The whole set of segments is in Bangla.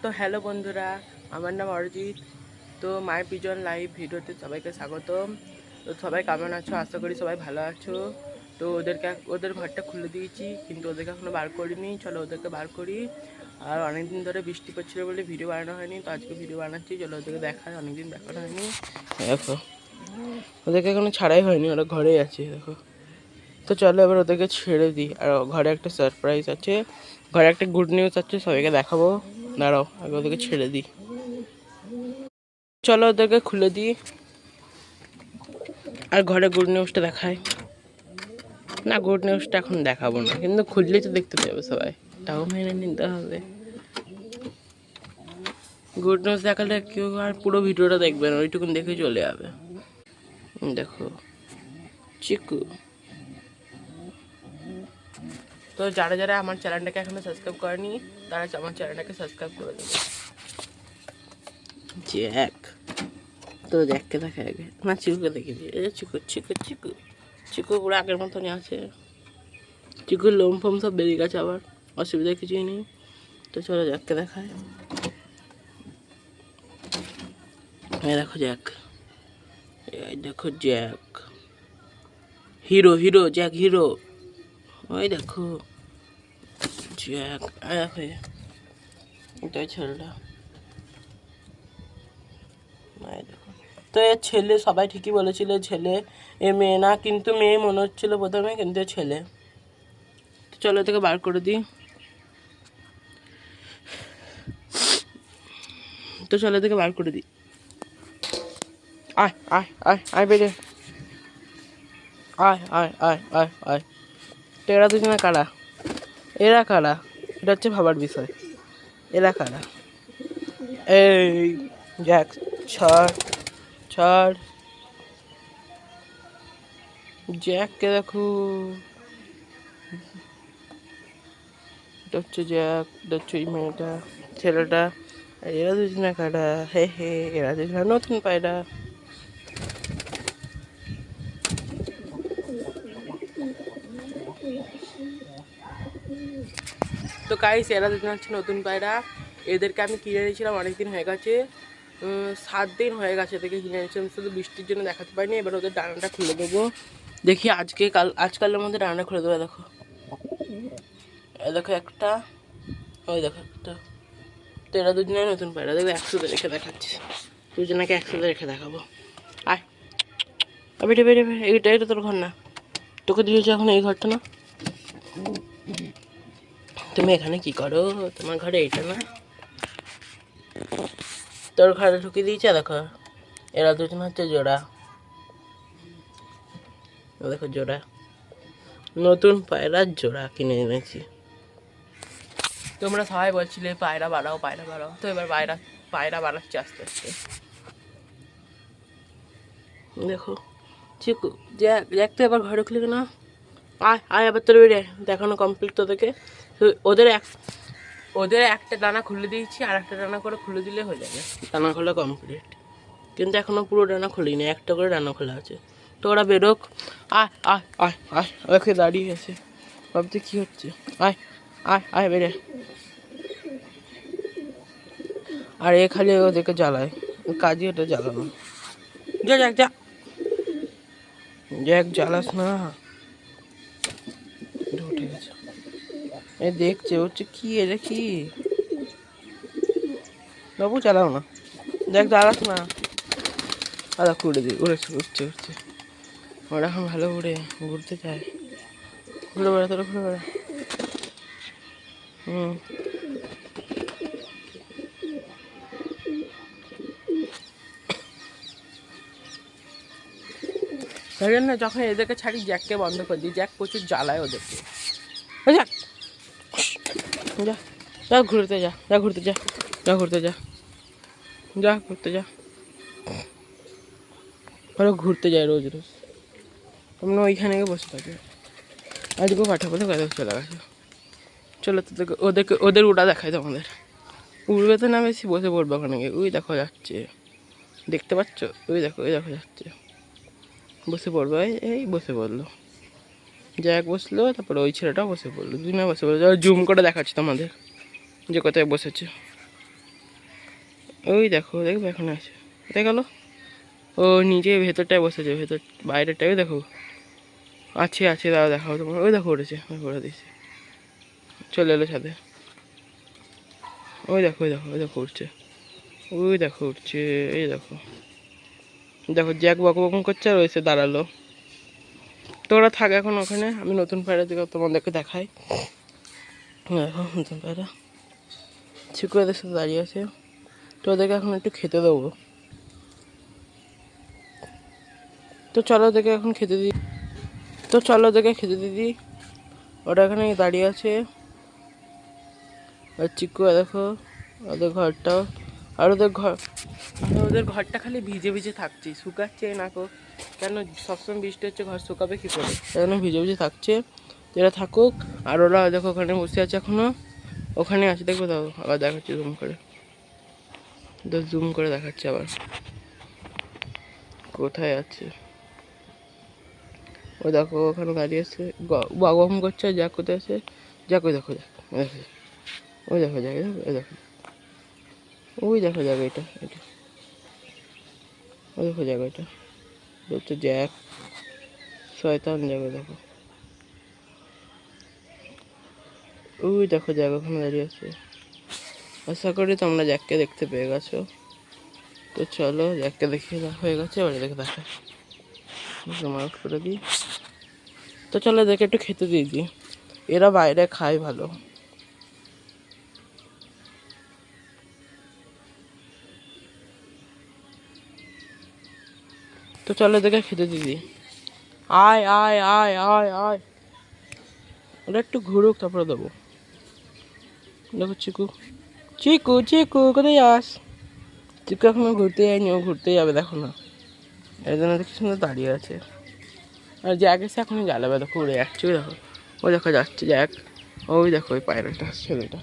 তো হ্যালো বন্ধুরা, আমার নাম অরিজিৎ। তো মাই পিজন লাইভ ভিডিওতে সবাইকে স্বাগতম। তো সবাই কেমন আছো? আশা করি সবাই ভালো আছো। তো ওদের ঘরটা খুলে দিয়েছি, কিন্তু ওদেরকে এখনও বার করিনি। চলো ওদেরকে বার করি। আর অনেকদিন ধরে বৃষ্টি পড়ছিল বলে ভিডিও বানানো হয়নি, তো আজকে ভিডিও বানাচ্ছি। চলো ওদেরকে দেখায়, অনেকদিন দেখানো হয়নি। দেখো ওদেরকে এখনো ছাড়াই হয়নি, ওরা ঘরেই আছে দেখো। তো চলো এবার ওদেরকে ছেড়ে দিই। আর ঘরে একটা সারপ্রাইজ আছে, ঘরে একটা গুড নিউজ আছে, সবাইকে দেখাবো। দাঁড়াও আগে ওদেরকে ছেড়ে দিই। চলো ওদেরকে খুলে দিই আর ঘরে গুড নিউজটা দেখাই। না, গুড নিউজটা এখন দেখাবো না, কিন্তু খুললেই তো দেখতে পাবে সবাই, তাও মেনে নিতে হবে। গুড নিউজ দেখালে কেউ আর পুরো ভিডিওটা দেখবে না, ওইটুকুন দেখে চলে যাবে। দেখো চিকু। তো যারা যারা আমার চ্যানেলটাকে এখনো সাবস্ক্রাইব করেনি, তারা আমার চ্যানেলটাকে সাবস্ক্রাইব করে দেবে। জ্যাক, তো জ্যাককে দেখে আগে, না চিকুকে দেখে দিই। চিকু চিকু চিকু চিকু পুরো আগের মতনই আছে। চিকুর লোম ফোম সব বেরিয়ে গেছে, আবার অসুবিধা কিছুই নেই। তো চলো জ্যাককে দেখায়। এই দেখো জ্যাক, এই দেখো Jack hero, hero Jack hero. ওই দেখো জ্যাক, দেখো এটাই ছেলেটা। দেখো তো এর ছেলে, সবাই ঠিকই বলেছিল ছেলে, এ মেয়ে না, কিন্তু মেয়ে মনে হচ্ছিল প্রথমে, কিন্তু ছেলে। চলো থেকে বার করে দিই। তো চলো থেকে বার করে দিই। আয় আয় আয় আয় বেরে, আয় আয় আয় আয় আয়। তো এরা দুজনে কারা? এরা কারা? এটা হচ্ছে ভাবার বিষয়, এরা কারা? এই জ্যাক ছাড়, ছাড় জ্যাককে দেখো। এটা হচ্ছে জ্যাক, এটা হচ্ছে ওই মেয়েটা, ছেলেটা। আর এরা দুজনে কারা? হে হে, এরা দুজনে নতুন পায়রা। তো গাইস, এরা দুজন হচ্ছে নতুন পায়রা। এদেরকে আমি কিনে এনেছিলাম, অনেকদিন হয়ে গেছে, 7 দিন হয়ে গেছে এদেরকে কিনে এনেছিলাম। শুধু বৃষ্টির জন্য দেখাতে পারিনি। এবার ওদের ডানাটা খুলে দেবো, দেখি আজকালের মধ্যে ডানাটা খুলে দেবো। দেখো এ দেখো একটা, ওই দেখো একটা। তো এরা দুজনে নতুন পায়রা, দেখো একসাথে রেখে দেখাচ্ছি, দুজনাকে একসাথে রেখে দেখাবো। আয় বেটে বেটে, এইটা এটা তোর ঘর না, তোকে দিয়েছে এখন এই ঘরটা না। তুমি এখানে কি করো? তোমার ঘরে এইটা না, তোর ঘরে ঢুকিয়ে দিয়েছে। দেখো এরা দুজন হচ্ছে জোড়া, দেখো জোড়া, নতুন পায়রার জোড়া কিনে এনেছি। তোমরা সবাই বলছিলে পায়রা বাড়াও, পায়রা বাড়াও, তো এবার পায়রা বাড়াচ্ছি আস্তে আস্তে। দেখো চিকু, জ্যাক তো এবার ঘরে খুলে না। আয় আয় আবার তোর বেরিয়ে দেখানো কমপ্লিট তোদেরকে। ওদের একটা ডানা খুলে দিয়েছি, আর একটা ডানা করে খুলে দিলে হয়ে যাবে, ডানা খোলা কমপ্লিট। কিন্তু এখনো পুরো ডানা খুলিনি, একটা করে ডানা খোলা আছে। তো ওরা বেরোক। আয় আয় আয় আয়, ওকে দাঁড়িয়ে আছে, ভাবতে কি হচ্ছে। আয় আয় আয় বেরে। আর এ খালি ওদেরকে জ্বালায়, কাজই ওটা জ্বালানো। যা যাক যা, জ্যাক জ্বালাস না। উঠে গেছে, এ দেখছে, হচ্ছে কি এটা কি বাবু, চালাও না, দেখ জ্বালাস না। আদা খুঁড়ে দিই, উড়েছে, উঠছে উঠছে। ওরা এখন ভালো উড়ে, ঘুরতে চায়। ঘুরে বেড়া, তোরা ঘুরে বেড়া। তাই জন্য যখন এদেরকে ছাড়ি, জ্যাককে বন্ধ করে দিই। জ্যাক প্রচুর জ্বালায় ওদেরকে। যা যা যা ঘুরতে যা, যা ঘুরতে যা, যা ঘুরতে যা, যা ঘুরতে যা। ওরা ঘুরতে যায় রোজ রোজ, তোমরা ওইখানে গিয়ে বসে থাকে। আজকেও পাঠাবো তো কোথাও চলে গেছে। চলো তোদেরকে ওদের উড়া দেখায় তোমাদের। উড়বে তো না বেশি, বসে পড়বে ওখানে গিয়ে। ওই দেখো যাচ্ছে, দেখতে পাচ্ছ? ওই দেখো, ওই দেখো যাচ্ছে, বসে পড়বে। এই বসে পড়লো। জ্যাক বসলো, তারপরে ওই ছেলেটাও বসে পড়লো, দুজনে বসে পড়লো। জুম করে দেখাচ্ছি তোমাদের যে কোথায় বসেছে। ওই দেখো, দেখবে এখন আছে, কোথায় গেলো? ও নিজে ভেতরটায় বসেছে, ভেতর বাইরেটাই দেখো আছে আছে, দাদা দেখাও তোমার। ওই দেখো উঠেছে, করে দিয়েছে, চলে এলো ছাদে। ওই দেখো, ওই দেখো, ওই দেখো উঠছে, ওই দেখো উঠছে, এই দেখো দেখো জ্যাক বক বকম করছে আর ওইসে দাঁড়ালো। তো ওরা থাকে এখন ওখানে, আমি নতুন পায়রা দিকে তোমাদেরকে দেখাই। দেখো নতুন পায়রা চিকু এদের সাথে দাঁড়িয়ে আছে। তো ওদেরকে এখন একটু খেতে দেবো। তো চলো ওদেরকে এখন খেতে দিই। তো চলো ওদেরকে খেতে দিদি। ওরা এখানে দাঁড়িয়ে আছে। আর চিকু দেখো ওদের ঘরটাও, আর ওদের ঘরটা খালি ভিজে ভিজে থাকছে, শুকাচ্ছে না কো, কেন সবসময় বৃষ্টি হচ্ছে, ঘর শুকাবে কী করে, সেজন্য ভিজে ভিজে থাকছে। এরা থাকুক। আর ওরা দেখো ওখানে বসে আছে এখনো, ওখানে আছে, দেখবে দাও আবার দেখাচ্ছি জুম করে, জুম করে দেখাচ্ছে আবার কোথায় আছে। ও দেখো ওখানে দাঁড়িয়ে আছে, বাগম করছে, যা কোথায় আছে, যা কই দেখো, দেখো ওই দেখো জায়গা, ওই দেখো, ওই দেখো জায়গা, এটা এটা ওই দেখো জায়গা, এটা বলছে জ্যাক, শয়তান জায়গা দেখো, ওই দেখো জায়গা ওখানে দাঁড়িয়ে আছে। আশা করি তোমরা জ্যাককে দেখতে পেয়ে গেছো। তো চলো জ্যাককে দেখিয়ে হয়ে গেছে, এবারে দেখে দেখায় জুম আউট করে দিই। তো চলো দেখে একটু খেতে দিয়ে দিই, এরা বাইরে খায় ভালো। তো চলো দেখে খেতে দিয়ে দিই। আয় আয় আয় আয় আয়, ওরা একটু ঘুরুক তারপরে দেবো। দেখো চিকু, চিকু চিকু কোথায় যাস? চিকু এখনো ঘুরতে যায়নি, ও ঘুরতে যাবে দেখো না, এর জন্য দেখি সুন্দর দাঁড়িয়ে আছে। আর জ্যাক এসে এখনই জ্বালাবে, দেখো উড়ে যাচ্ছে, ওই দেখো, ওই দেখো যাচ্ছে জ্যাক, ওই দেখো ওই পায়রাটা ছেলেটা।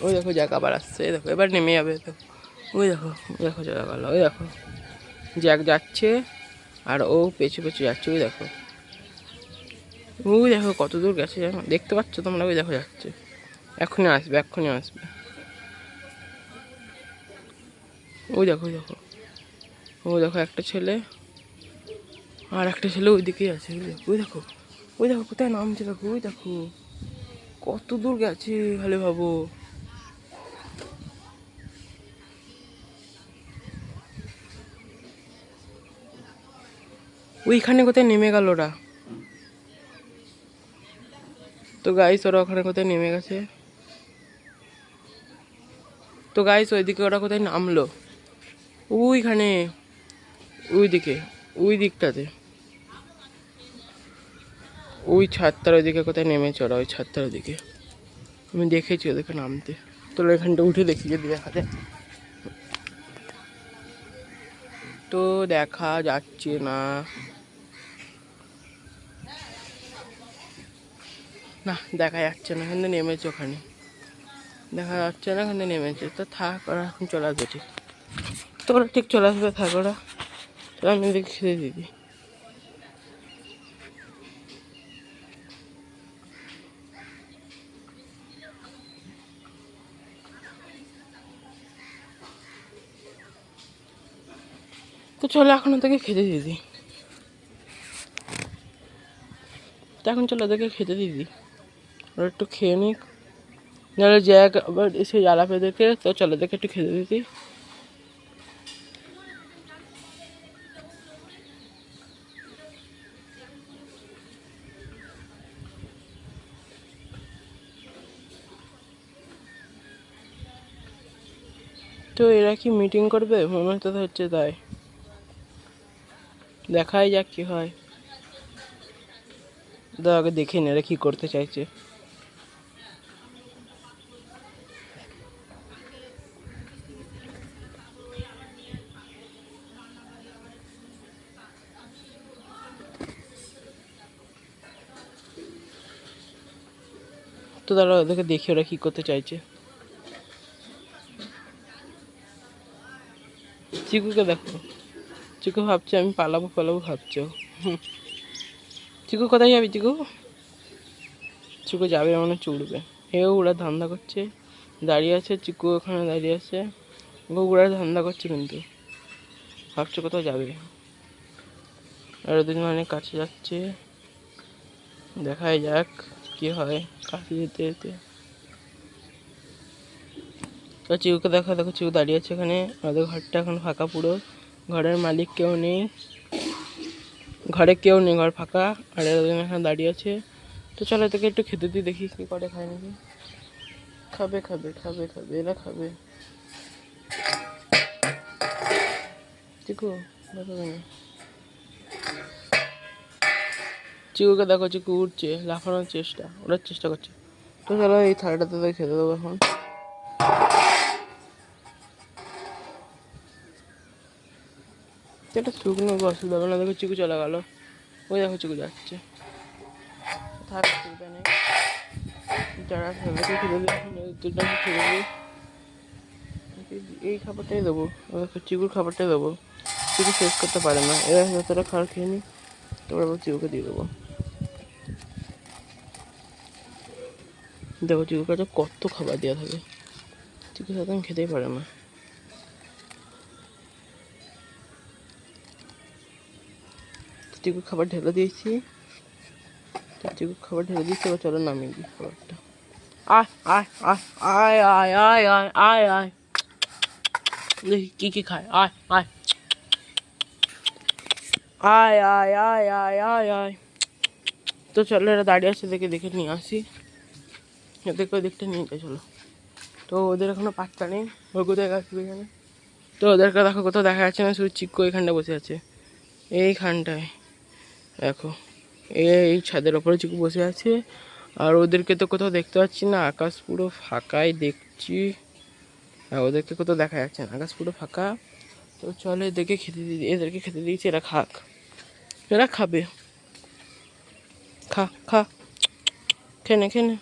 ওই দেখো জ্যাক আবার আসছে, দেখো এবার নেমে যাবে, দেখো ওই দেখো, ওই দেখো চলে গেল, ওই দেখো জ্যাক যাচ্ছে আর ও পেছু পেছু যাচ্ছে, ওই দেখো, ওই দেখো কত দূর গেছে জানো, দেখতে পাচ্ছ তোমরা, ওই দেখো যাচ্ছে, এক্ষুনি আসবে, এক্ষুনি আসবে। ওই দেখো, ওই দেখো, ওই দেখো একটা ছেলে, আর একটা ছেলে ওইদিকেই আছে, ওই দেখো, ওই দেখো কোথায় নামছে, দেখো ওই দেখো কত দূর গেছে, ভালো ভাবো। ওইখানে কোথায় নেমে গেল ওরা। তো গাইস ওরা ওখানে কোথায় নেমে গেছে। তো গাইস ওইদিকে ওরা কোথায় নামলো, ওইখানে, ওই দিকে, ওই দিকটাতে, ওই ছাদটার ওইদিকে কোথায় নেমেছে ওরা, ওই ছাদটার ওইদিকে আমি দেখেছি ওদেরকে নামতে। তো এখানটা উঠে দেখি যদি দেখা যায়। তো দেখা যাচ্ছে না, না দেখা যাচ্ছে না, এখানে নেমেছে, ওখানে দেখা যাচ্ছে না, এখানে নেমেছে। তো থাক, ওরা এখন চলে আসবে ঠিক, তো ওরা ঠিক চলে আসবে, থাক ওরা। তো আমি এদিকে খেতে দিদি। তো চলো এখন ওদেরকে খেতে দিদি। তো এখন চলো ওদেরকে খেতে দিদি, ওরা একটু খেয়ে নিক, নাহলে জ্যাক আবার এসে জ্বালাবে দেখে। তো চলো দেখে একটু খেতে দিদি। তো এরা কি মিটিং করবে মনে তো হচ্ছে, তাই দেখাই যাক কি হয়। আগে দেখে নে এরা কি করতে চাইছে। তো তারা ওদেরকে দেখি ওরা কি করতে চাইছে। চিকুকে দেখো, চিকু ভাবছে আমি পালাবো পালাবো ভাবছো। চিকু কোথায় যাবি চিকু? চিকু যাবে মানে চুড়বে। এও ওরা ধান্দা করছে, দাঁড়িয়ে আছে। চিকু ওখানে দাঁড়িয়ে আছে, ওরা ধান্দা করছে কিন্তু ভাবছে কোথাও যাবে। আর ওদের মানে কাছে যাচ্ছে, দেখাই যাক কি হয় কাছে যেতে যেতে। তো চিকুকে দেখো, দেখো চিকু দাঁড়িয়ে আছে এখানে। ওদের ঘরটা এখন ফাঁকা পুরো, ঘরের মালিক কেউ নেই, ঘরে কেউ নেই, ঘর ফাঁকা। আর ওদের এখানে দাঁড়িয়ে আছে। তো চলো তোকে একটু খেতে দিই, দেখি কি করে, খায় নাকি। খাবে খাবে খাবে খাবে, এরা খাবে। চিকু দেখো কেন, চিকুকে দেখো, চিকু উঠছে, লাফানোর চেষ্টা, ওড়ার চেষ্টা করছে। তো চলো এই থালাটাতে তো খেতে দেবো এখন। এটা শুকনো অসুবিধা হবে না। দেখো চিকু চলে গেল, ওই দেখো চিকু যাচ্ছে। থাক অসুবিধা নেই, যারা খেতে খেতে দিই, এই খাবারটাই দেবো, চিকুর খাবারটাই দেবো। চিকু শেষ করতে পারে না, এরা যতটা খাবার খেয়ে নিই, তারপর আবার চিকুকে দিয়ে দেবো। দেখো চিকুর কাছে কত খাবার দেওয়া থাকে, চিকু সাথে খেতেই পারে না। চিকুর খাবার ঢেলে দিয়েছি, চিকুর খাবার ঢেলে দিয়েছি। এবার চলো নামিয়ে দিই খাবারটা। আয় আয় আয় আয় আয় আয় আয় আয় আয়, দেখি কি কি খায়। আয় আয় আয় আয় আয় আয় আয় আয়। তো চলো এরা দাঁড়িয়ে আছে, দেখে দেখে নিয়ে আসি, এদেরকে ওই দিকটা নিয়ে যাই চলো। তো ওদের এখনো পাত্তা নেই, ওই কোথায় আসবে এখানে। তো ওদেরকে দেখো কোথাও দেখা যাচ্ছে না, শুধু চিক্কু এইখানটা বসে আছে, এইখানটায় দেখো, এই ছাদের ওপরে চিকু বসে আছে। আর ওদেরকে তো কোথাও দেখতে পাচ্ছি না, আকাশ পুরো ফাঁকাই দেখছি। আর ওদেরকে কোথাও দেখা যাচ্ছে না, আকাশ পুরো ফাঁকা। তো চলো এদেরকে খেতে দিই, এদেরকে খেতে দিয়েছি, এরা খাক, এরা খাবে। খা খা, খেনে খেনে।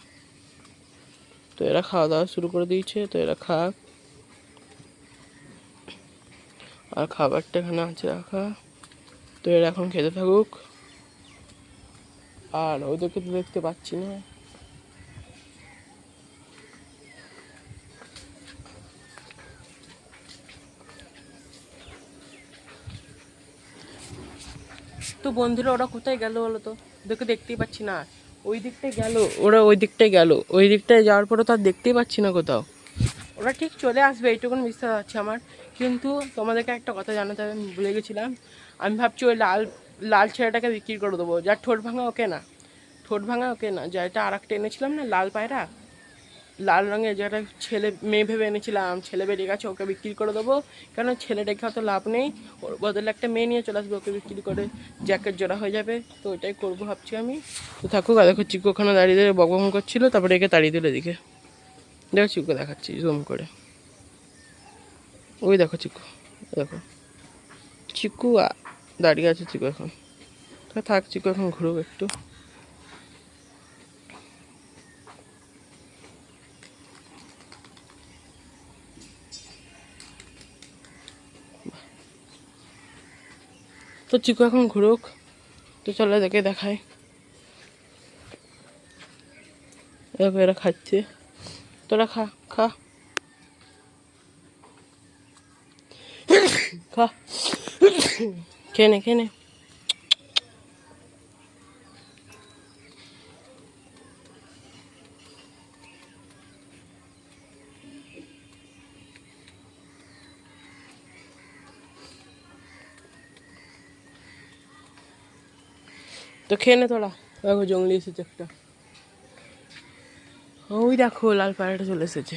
তো এরা খাওয়া দাওয়া শুরু করে দিয়েছে, তো এরা খাক। আর খাবারটা এখানে আছে রাখা, তো এরা এখন খেতে থাকুক। আর ওদেরকে তো দেখতে পাচ্ছি না। তো বন্ধুরা ওরা কোথায় গেল বলো তো, ওদেরকে দেখতেই পাচ্ছি না। ওই দিকটায় গেল, ওরা ওই দিকটায় গেল, ওই দিকটায় যাওয়ার পরে তো আর দেখতেই পাচ্ছি না কোথাও। ওরা ঠিক চলে আসবে এইটুকুন বিশ্বাস আছে আমার। কিন্তু তোমাদেরকে একটা কথা জানাতে আমি ভুলে গেছিলাম। আমি ভাবছি ওই লাল লাল ছেলেটাকে বিক্রি করে দেবো, যার ঠোঁট ভাঙা ওকে না, ঠোঁট ভাঙা ওকে না, যেটা আর একটা এনেছিলাম না লাল পায়রা, লাল রঙের, যেটা ছেলে মেয়ে ভেবে এনেছিলাম, ছেলে বেরিয়ে গেছে, ওকে বিক্রি করে দেবো। কেন ছেলে রেখে হয়তো লাভ নেই, ওর বদলে একটা মেয়ে নিয়ে চলে আসবে, ওকে বিক্রি করে জ্যাকেট জোড়া হয়ে যাবে। তো ওইটাই করবো ভাবছি আমি। তো থাকুক। আর দেখো চিকু ওখানে দাঁড়িয়ে দাঁড়িয়ে বকবক করছিল, তারপরে একে তাড়িয়ে দিল এদিকে। দেখো চিকু দেখাচ্ছি জুম করে, ওই দেখো চিকু, দেখো চিকু দাঁড়িয়ে আছে চিকু এখন। তো থাক, চিকু এখন ঘুরুক একটু। তো চিকু এখন ঘুরুক। তো চলো দেখে দেখায়, দেখো এরা খাচ্ছে, তোরা খা খা খা, খেয়ে নে খেয়ে নে। তো খেয়ে নে তোরা। দেখো জঙ্গলি এসেছে একটা, ওই দেখো লাল পায়রাটা চলে এসেছে,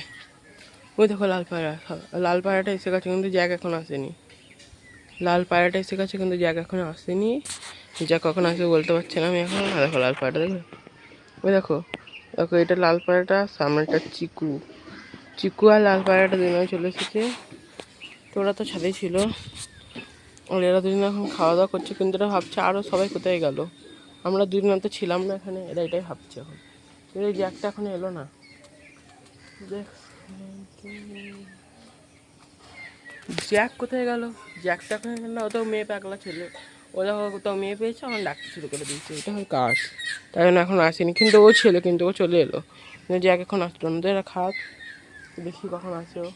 ওই দেখো লাল পায়রা। লাল পায়রাটা এসে গেছে কিন্তু জ্যাক এখন আসেনি। লাল পায়রাটা এসে গেছে কিন্তু জ্যাক এখনো আসেনি। জ্যাক কখন আসবে বলতে পারছি না আমি এখন। দেখো লাল পায়রাটা, দেখো ওই দেখো, দেখো এটা লাল পায়রাটা, সামনেটা চিকু। চিকু আর লাল পায়রাটা দুজনে চলে এসেছে। তো ওরা তো ছাদেই ছিল, আর এরা দুজনে এখন খাওয়া দাওয়া করছে। কিন্তু এরা ভাবছে আরও সবাই কোথায় গেল, আমরা দুজনে তো ছিলাম না এখানে, এরা এটাই ভাবছে এখন। কিন্তু এই জ্যাকটা এখন এলো না, দেখ জ্যাক কোথায় গেল? জ্যাকটা না, ও তো মেয়ে পাগলা ছেলে, ও দেখো কোথাও মেয়ে পেয়েছে এখন ডাকতে শুরু করে দিয়েছে, এটা এখন কাজ, তাই জন্য এখন আসেনি। কিন্তু ও ছেলে, কিন্তু ও চলে এলো, কিন্তু জ্যাক এখন আসলো না। তো এরা খাক, দেখি কখন আসে ও।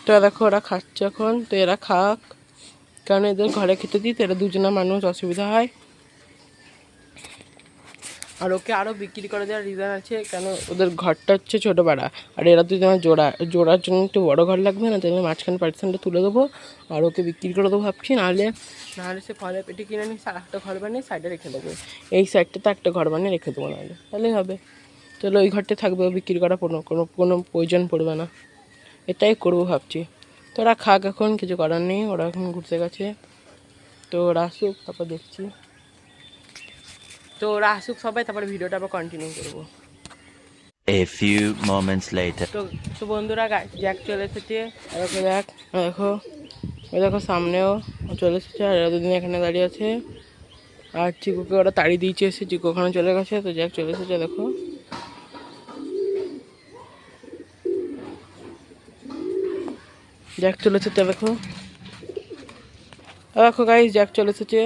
তো দেখো ওরা খাচ্ছে এখন, তো এরা খাক, কারণ এদের ঘরে খেতে দিই তো এরা দুজনা মানুষ, অসুবিধা হয়। আর ওকে আরও বিক্রি করে দেওয়ার রিজন আছে, কেন ওদের ঘরটা হচ্ছে ছোটো পাড়া, আর এরা দুজনে জোড়ার জন্য একটু বড় ঘর লাগবে না, তাই মাঝখানে পার্সেন্টটা তুলে দেবো আর ওকে বিক্রি করে দেবো ভাবছি। নাহলে সে ফলের পেটে কিনে নিয়ে একটা ঘর বানিয়ে সাইডে রেখে দেবো, এই সাইডটাতে একটা ঘর বানিয়ে রেখে দেবো, নাহলে তাহলেই হবে। তাহলে ওই ঘরটা থাকবে, বিক্রি করা কোনো প্রয়োজন পড়বে না, এটাই করবো ভাবছি। তো ওরা খাক এখন, কিছু করার নেই, ওরা এখন ঘুরতে গেছে। তো ওরা আসুক, তারপর দেখছি। তো ওরা আসুক সবাই, তারপরে ভিডিওটা আবার কন্টিনিউ করবো। A few moments later. তো বন্ধুরা জ্যাক চলে এসেছে, দেখো জ্যাক, দেখো ওই দেখো সামনেও চলে এসেছে, আর এরা দুদিন এখানে দাঁড়িয়ে আছে। আর চিকুকে ওরা তাড়ি দিয়েছে, এসে চিকু ওখানে চলে গেছে, তো জ্যাক চলে এসেছে দেখো। জ্যাক চলে এসেছে দেখো, দেখো গাইস জ্যাক চলে এসেছে।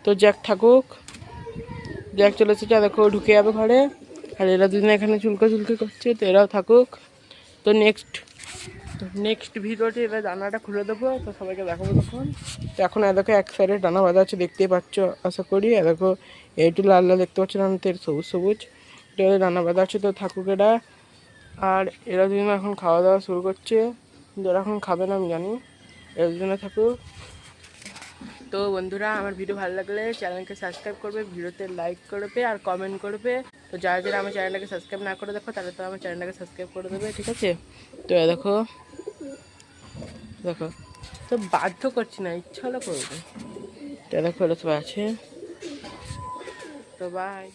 তো জ্যাক থাকুক, জ্যাক চলে এসেছে, দেখো ঢুকে যাবে ঘরে। আর এরা দুদিন এখানে চুলকে করছে, তো এরাও থাকুক। তো নেক্সট ভিডিওতে এবার ডানাটা খুলে দেবো, তো সবাইকে দেখাবো তখন। তো এখন এদেরকে এক সাইডে ডানা বাঁধা আছে, দেখতেই পাচ্ছ আশা করি। দেখো একটু লাল লাল দেখতে পাচ্ছ, ডানাতে সবুজ সবুজ, এটা ডানা বাঁধা আছে, তো থাকুক এরা। আর এরা দুজন এখন খাওয়া দাওয়া শুরু করছে, যারা এখন খাবে না আমি জানি, এরা দুজনে থাকুক। তো বন্ধুরা, আমার ভিডিও ভালো লাগলে চ্যানেলকে সাবস্ক্রাইব করবে, ভিডিওতে লাইক করবে আর কমেন্ট করবে। তো যারা যারা আমার চ্যানেলটাকে সাবস্ক্রাইব না করে দেখো, তাহলে তো আমার চ্যানেলটাকে সাবস্ক্রাইব করে দেবে, ঠিক আছে? তো দেখো দেখো, তো বাধ্য করছি না, ইচ্ছা হলে করবে। তো দেখো ওরা সবাই আছে, তো বাই।